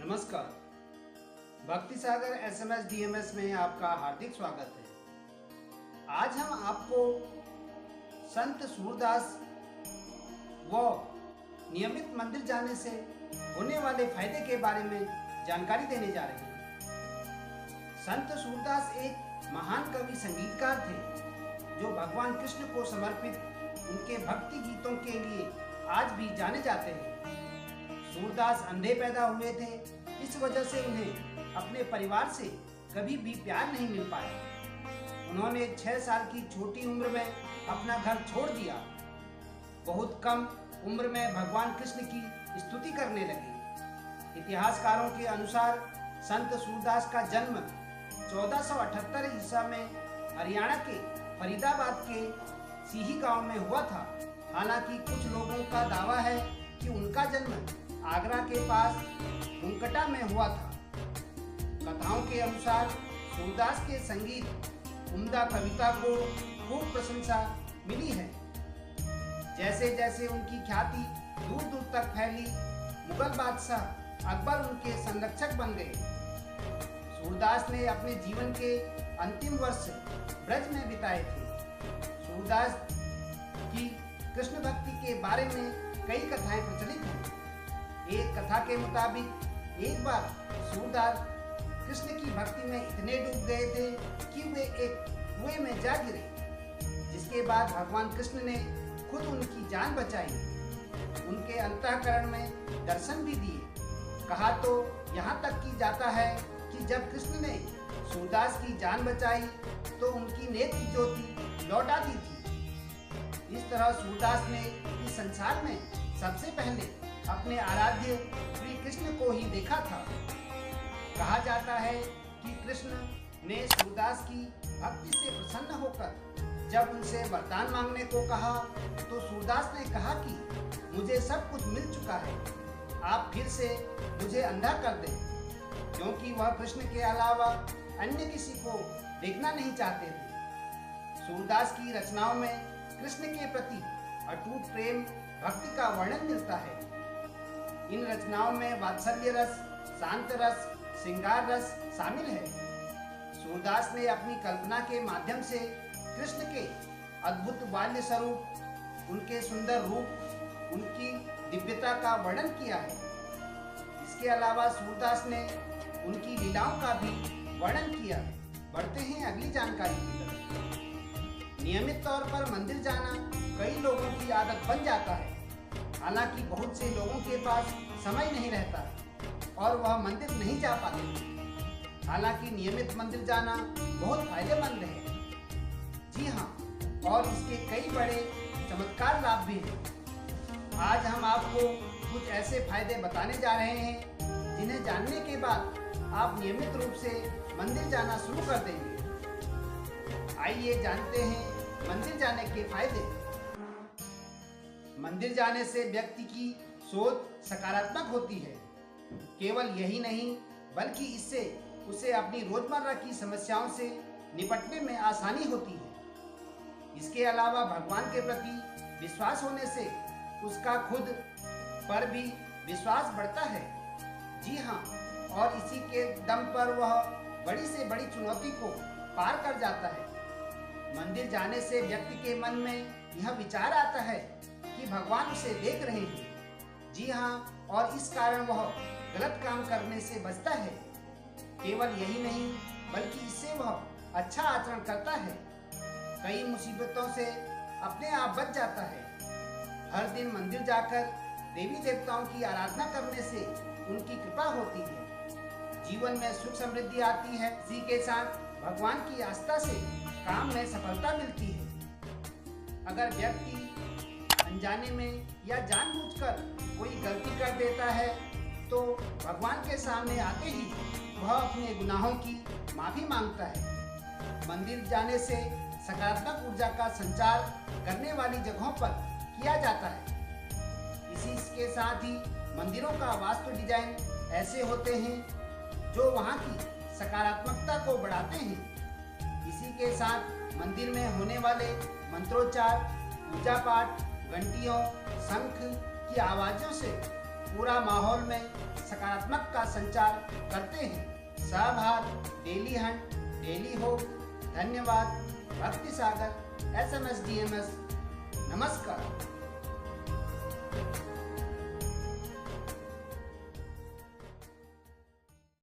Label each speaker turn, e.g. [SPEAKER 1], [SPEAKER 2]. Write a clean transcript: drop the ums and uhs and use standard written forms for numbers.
[SPEAKER 1] नमस्कार। भक्ति सागर SMS DMs में आपका हार्दिक स्वागत है। आज हम आपको संत सूरदास व नियमित मंदिर जाने से होने वाले फायदे के बारे में जानकारी देने जा रहे हैं। संत सूरदास एक महान कवि संगीतकार थे जो भगवान कृष्ण को समर्पित उनके भक्ति गीतों के लिए आज भी जाने जाते हैं। सूरदास अंधे पैदा हुए थे, इस वजह से उन्हें अपने परिवार से कभी भी प्यार नहीं मिल पाया। उन्होंने 6 साल की छोटी उम्र में अपना घर छोड़ दिया। बहुत कम उम्र में भगवान कृष्ण की स्तुति करने लगे। इतिहासकारों के अनुसार संत सूरदास का जन्म 1478 ईसा में हरियाणा के फरीदाबाद के सीही गांव में हुआ था। हालांकि कुछ लोगों का दावा है कि उनका जन्म आगरा के पास मुंकटा में हुआ था। कथाओं के अनुसार सूरदास के संगीत उम्दा कविता को खूब प्रशंसा मिली है। जैसे जैसे उनकी ख्याति दूर दूर तक फैली, मुगल बादशाह अकबर उनके संरक्षक बन गए। सूरदास ने अपने जीवन के अंतिम वर्ष ब्रज में बिताए थे। सूरदास की कृष्ण भक्ति के बारे में कई कथाएं प्रचलित हैं। एक कथा के मुताबिक एक बार सूरदास कृष्ण की भक्ति में इतने डूब गए थे कि वे एक कुएं में जा गिरे, जिसके बाद भगवान कृष्ण ने खुद उनकी जान बचाई, उनके अंतःकरण में दर्शन भी दिए। कहा तो यहाँ तक की जाता है कि जब कृष्ण ने सूरदास की जान बचाई तो उनकी नेत्र ज्योति लौटा दी थी। इस तरह सूरदास ने इस संसार में सबसे पहले अपने आराध्य श्री कृष्ण को ही देखा था। कहा जाता है कि कृष्ण ने सूरदास की भक्ति से प्रसन्न होकर जब उनसे वरदान मांगने को कहा तो सूरदास ने कहा कि मुझे सब कुछ मिल चुका है, आप फिर से मुझे अंधा कर दें, क्योंकि वह कृष्ण के अलावा अन्य किसी को देखना नहीं चाहते थे। सूरदास की रचनाओं में कृष्ण के प्रति अटूट प्रेम भक्ति का वर्णन मिलता है। इन रचनाओं में वात्सल्य रस, शांत रस, श्रृंगार रस शामिल है। सूरदास ने अपनी कल्पना के माध्यम से कृष्ण के अद्भुत बाल्य स्वरूप, उनके सुंदर रूप, उनकी दिव्यता का वर्णन किया है। इसके अलावा सूरदास ने उनकी लीलाओं का भी वर्णन किया है। बढ़ते हैं अगली जानकारी की तरफ। नियमित तौर पर मंदिर जाना कई लोगों की आदत बन जाता है। हालांकि बहुत से लोगों के पास समय नहीं रहता और वह मंदिर नहीं जा पाते। हालांकि नियमित मंदिर जाना बहुत फायदेमंद है। जी हाँ, और इसके कई बड़े चमत्कार लाभ भी हैं। आज हम आपको कुछ ऐसे फायदे बताने जा रहे हैं जिन्हें जानने के बाद आप नियमित रूप से मंदिर जाना शुरू कर देंगे। आइए जानते हैं मंदिर जाने के फायदे। मंदिर जाने से व्यक्ति की सोच सकारात्मक होती है। केवल यही नहीं, बल्कि इससे उसे अपनी रोजमर्रा की समस्याओं से निपटने में आसानी होती है। इसके अलावा भगवान के प्रति विश्वास होने से उसका खुद पर भी विश्वास बढ़ता है। जी हाँ, और इसी के दम पर वह बड़ी से बड़ी चुनौती को पार कर जाता है। मंदिर जाने से व्यक्ति के मन में यह विचार आता है कि भगवान उसे देख रहे हैं। जी हाँ, और इस कारण वह गलत काम करने से बचता है। केवल यही नहीं, बल्कि इससे वह अच्छा आचरण करता है, कई मुसीबतों से अपने आप बच जाता है। हर दिन मंदिर जाकर देवी देवताओं की आराधना करने से उनकी कृपा होती है, जीवन में सुख समृद्धि आती है। इसी के साथ भगवान की आस्था से काम में सफलता मिलती है। अगर व्यक्ति अनजाने में या जानबूझकर कोई गलती कर देता है तो भगवान के सामने आते ही वह अपने गुनाहों की माफी मांगता है। मंदिर जाने से सकारात्मक ऊर्जा का संचार करने वाली जगहों पर किया जाता है। इसी के साथ ही मंदिरों का वास्तु डिजाइन ऐसे होते हैं जो वहाँ की सकारात्मकता को बढ़ाते हैं। इसी के साथ मंदिर में होने वाले मंत्रोच्चार, पूजा पाठ, घंटियों, शंख की आवाज़ों से पूरा माहौल में सकारात्मक सकारात्मक का संचार करते हैं। सहभाग, डेली हंट, डेली होप। धन्यवाद। भक्ति सागर SMS DMS। नमस्कार।